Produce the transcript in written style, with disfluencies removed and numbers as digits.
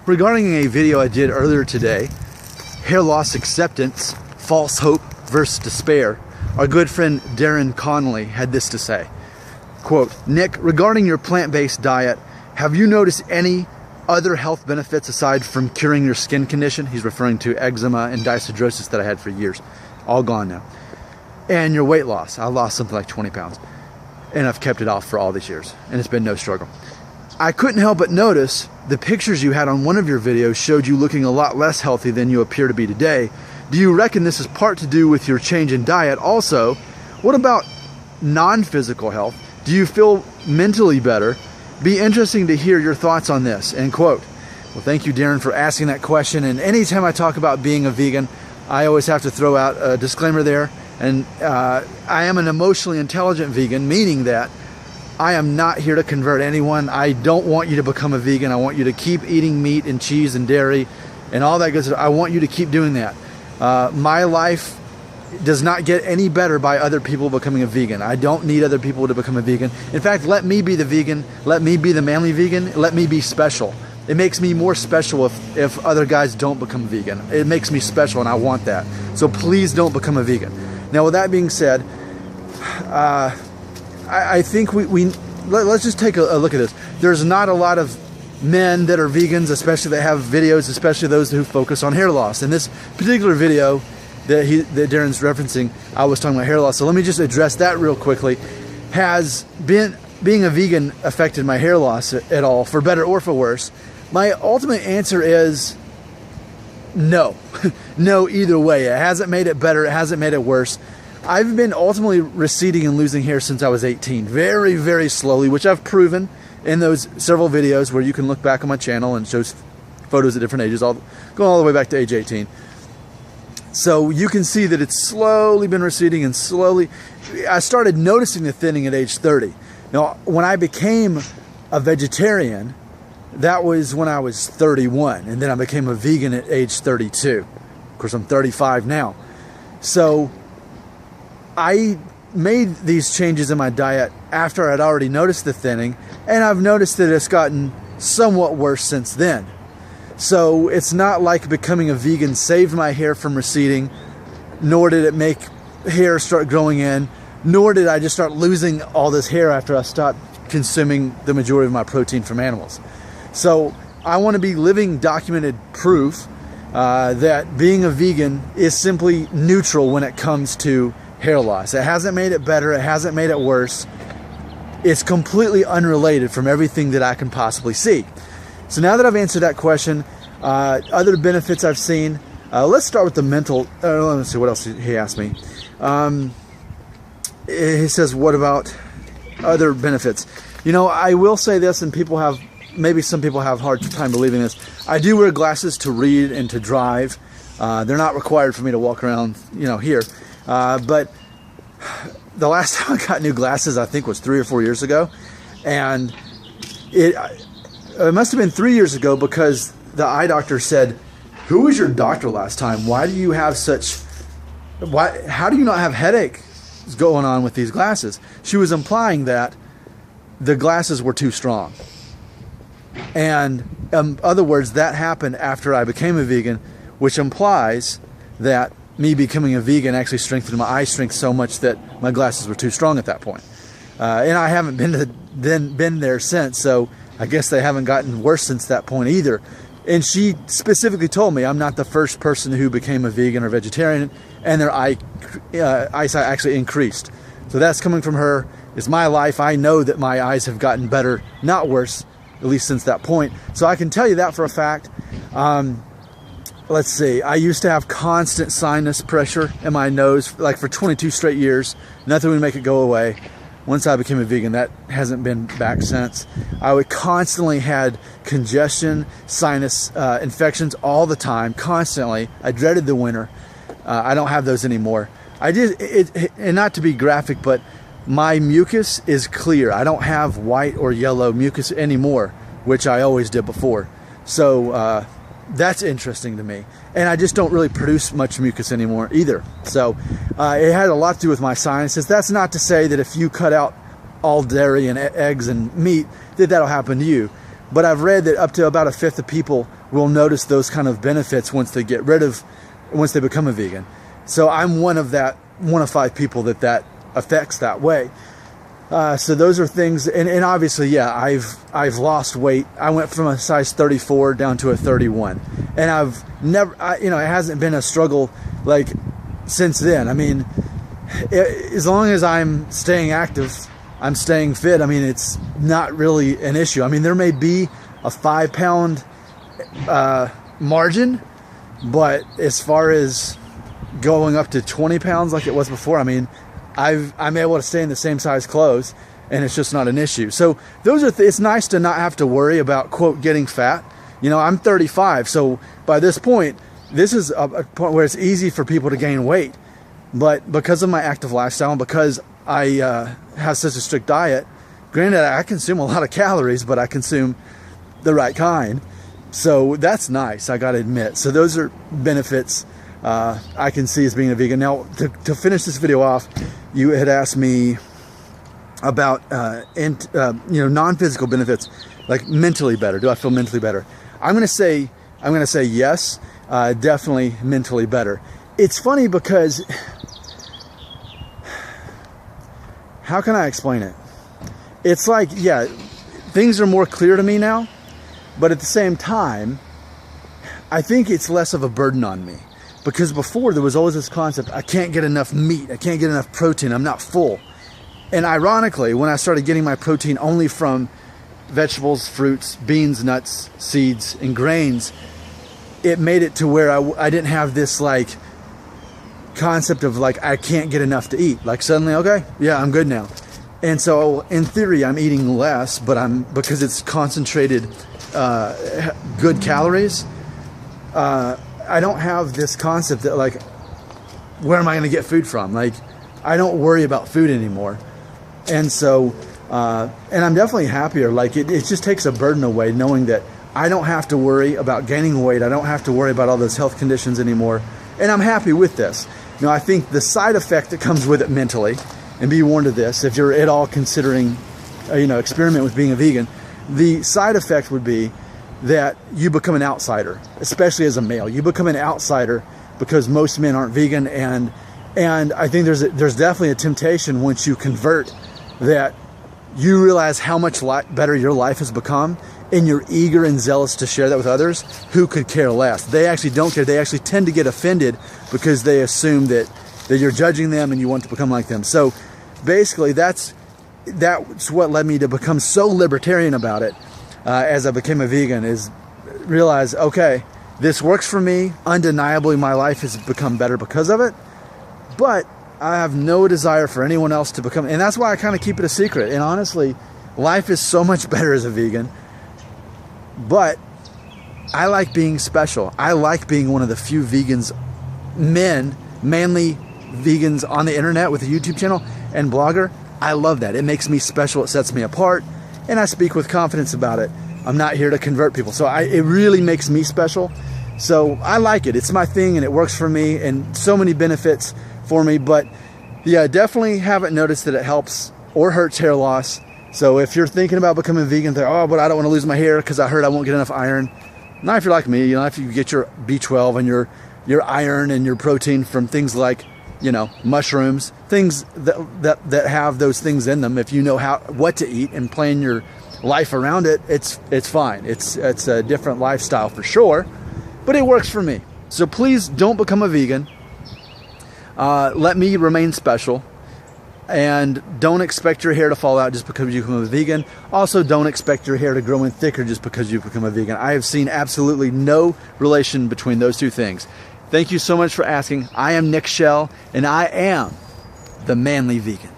regarding a video I did earlier today, hair loss acceptance, false hope versus despair. Our good friend Darren Connolly had this to say, quote, "Nick, regarding your plant-based diet, have you noticed any other health benefits aside from curing your skin condition?" He's referring to eczema and dyshidrosis that I had for years. All gone now. "And your weight loss." I lost something like 20 pounds. And I've kept it off for all these years. And it's been no struggle. "I couldn't help but notice the pictures you had on one of your videos showed you looking a lot less healthy than you appear to be today. Do you reckon this is part to do with your change in diet? Also, what about non-physical health? Do you feel mentally better? Be interesting to hear your thoughts on this." End quote. Well, thank you, Darren, for asking that question. And anytime I talk about being a vegan, I always have to throw out a disclaimer there. And I am an emotionally intelligent vegan, meaning that I am not here to convert anyone. I don't want you to become a vegan. I want you to keep eating meat and cheese and dairy and all that good stuff. I want you to keep doing that. My life does not get any better by other people becoming a vegan. I don't need other people to become a vegan. In fact, let me be the vegan. Let me be the manly vegan. Let me be special. It makes me more special if other guys don't become vegan. It makes me special, and I want that. So please don't become a vegan. Now, with that being said, I think let's just take a look at this. There's not a lot of men that are vegans, especially that have videos, especially those who focus on hair loss. In this particular video that Darren's referencing, I was talking about hair loss. So let me just address that real quickly. Has being a vegan affected my hair loss at all, for better or for worse? My ultimate answer is no. No, either way. It hasn't made it better. It hasn't made it worse. I've been ultimately receding and losing hair since I was 18. Very, very slowly, which I've proven in those several videos where you can look back on my channel and shows photos at different ages, going all the way back to age 18. So you can see that it's slowly been receding and slowly. I started noticing the thinning at age 30. Now, when I became a vegetarian, that was when I was 31, and then I became a vegan at age 32. Of course, I'm 35 now. So I made these changes in my diet after I'd already noticed the thinning, and I've noticed that it's gotten somewhat worse since then. So it's not like becoming a vegan saved my hair from receding, nor did it make hair start growing in, nor did I just start losing all this hair after I stopped consuming the majority of my protein from animals. So I want to be living documented proof that being a vegan is simply neutral when it comes to hair loss. It hasn't made it better. It hasn't made it worse. It's completely unrelated from everything that I can possibly see. So now that I've answered that question, other benefits I've seen, let's start with the mental. Let's see what else he asked me. He says, what about other benefits? You know, I will say this, and maybe some people have a hard time believing this. I do wear glasses to read and to drive. They're not required for me to walk around, here. But the last time I got new glasses, I think, was 3 or 4 years ago. And it must have been 3 years ago, because the eye doctor said, "Who was your doctor last time? Why do you have how do you not have headaches going on with these glasses?" She was implying that the glasses were too strong. And in other words, that happened after I became a vegan, which implies that me becoming a vegan actually strengthened my eye strength so much that my glasses were too strong at that point. And I haven't been there since, so I guess they haven't gotten worse since that point either. And she specifically told me I'm not the first person who became a vegan or vegetarian and their eyesight actually increased. So that's coming from her. It's my life. I know that my eyes have gotten better, not worse, at least since that point. So I can tell you that for a fact. Let's see. I used to have constant sinus pressure in my nose, like for 22 straight years. Nothing would make it go away. Once I became a vegan, that hasn't been back since. I would constantly had congestion, sinus infections all the time, constantly. I dreaded the winter. I don't have those anymore. And not to be graphic, but my mucus is clear. I don't have white or yellow mucus anymore, which I always did before. So that's interesting to me. And I just don't really produce much mucus anymore either. So it had a lot to do with my sinuses. That's not to say that if you cut out all dairy and eggs and meat, that'll happen to you. but I've read that up to about a fifth of people will notice those kind of benefits once they become a vegan. So I'm one of 5 people that affects that way. So those are things, and obviously, yeah, I've lost weight. I went from a size 34 down to a 31, and I've never, it hasn't been a struggle like since then. I mean, as long as I'm staying active, I'm staying fit. I mean, it's not really an issue. I mean, there may be a 5 pound margin, but as far as going up to 20 pounds like it was before, I mean, I'm able to stay in the same size clothes, and it's just not an issue. So those are it's nice to not have to worry about, quote, getting fat. I'm 35, so by this point, this is a point where it's easy for people to gain weight. But because of my active lifestyle, and because I have such a strict diet, granted, I consume a lot of calories, but I consume the right kind. So that's nice, I gotta admit. So those are benefits I can see as being a vegan. Now, to finish this video off, you had asked me about non-physical benefits, like mentally better. Do I feel mentally better? I'm gonna say yes, definitely mentally better. It's funny because, how can I explain it? It's like, yeah, things are more clear to me now, but at the same time, I think it's less of a burden on me. Because before, there was always this concept, I can't get enough meat, I can't get enough protein, I'm not full. And ironically, when I started getting my protein only from vegetables, fruits, beans, nuts, seeds, and grains, it made it to where I didn't have this like concept of like, I can't get enough to eat. Like suddenly, okay, yeah, I'm good now. And so in theory, I'm eating less, but because it's concentrated good calories, I don't have this concept that like, where am I going to get food from? Like, I don't worry about food anymore. And so, and I'm definitely happier. Like it just takes a burden away knowing that I don't have to worry about gaining weight. I don't have to worry about all those health conditions anymore. And I'm happy with this. Now, I think the side effect that comes with it mentally, and be warned of this, if you're at all considering, experiment with being a vegan, the side effect would be that you become an outsider, especially as a male. You become an outsider because most men aren't vegan, and I think there's definitely a temptation once you convert that you realize how much better your life has become, and you're eager and zealous to share that with others who could care less. They actually don't care. They actually tend to get offended because they assume that you're judging them and you want to become like them. So basically, that's what led me to become so libertarian about it. As I became a vegan, is realize, okay, this works for me. Undeniably, my life has become better because of it. But I have no desire for anyone else to become, and that's why I kind of keep it a secret. And honestly, life is so much better as a vegan. But I like being special. I like being one of the few vegans, manly vegans on the internet with a YouTube channel and blogger. I love that. It makes me special. It sets me apart. And I speak with confidence about it. I'm not here to convert people. So it really makes me special. So I like it. It's my thing and it works for me and so many benefits for me. But yeah, definitely haven't noticed that it helps or hurts hair loss. So if you're thinking about becoming vegan, think, oh, but I don't want to lose my hair because I heard I won't get enough iron. Not if you're like me, if you get your B12 and your iron and your protein from things like, mushrooms, things that have those things in them. If you know what to eat and plan your life around it, it's fine. It's a different lifestyle for sure, but it works for me. So please don't become a vegan. Let me remain special, and don't expect your hair to fall out just because you become a vegan. Also, don't expect your hair to grow in thicker just because you become a vegan. I have seen absolutely no relation between those two things. Thank you so much for asking. I am Nick Shell, and I am the Manly Vegan.